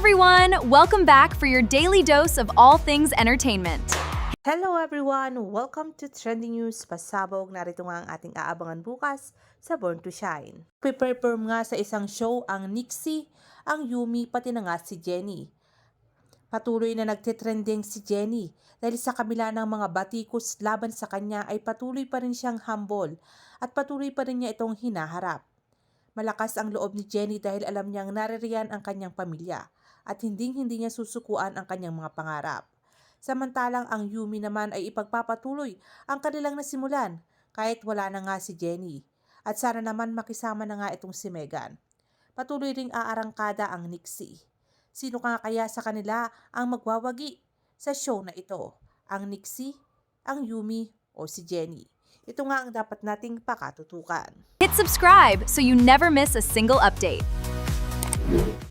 everyone! Welcome back for your daily dose of all things entertainment. Hello everyone! Welcome to Trending News Pasabog. Narito nga ang ating aabangan bukas sa Born to Shine. Pe-perform nga sa isang show ang Nixie, ang Yumi, pati na nga si Jennie. Patuloy na nagtitrending si Jennie dahil sa kabila ng mga batikos laban sa kanya ay patuloy pa rin siyang humble at patuloy pa rin niya itong hinaharap. Malakas ang loob ni Jennie dahil alam niyang naririyan ang kanyang pamilya at hindi niya susukuan ang kanyang mga pangarap. Samantalang ang Yumi naman ay ipagpapatuloy ang kanilang nasimulan kahit wala na nga si Jennie. At sana naman makisama na nga itong si Megan. Patuloy ring aarangkada ang Nixie. Sino kaya sa kanila ang magwawagi sa show na ito? Ang Nixie, ang Yumi o si Jennie? Ito nga ang dapat nating pakatutukan. Hit subscribe so you never miss a single update.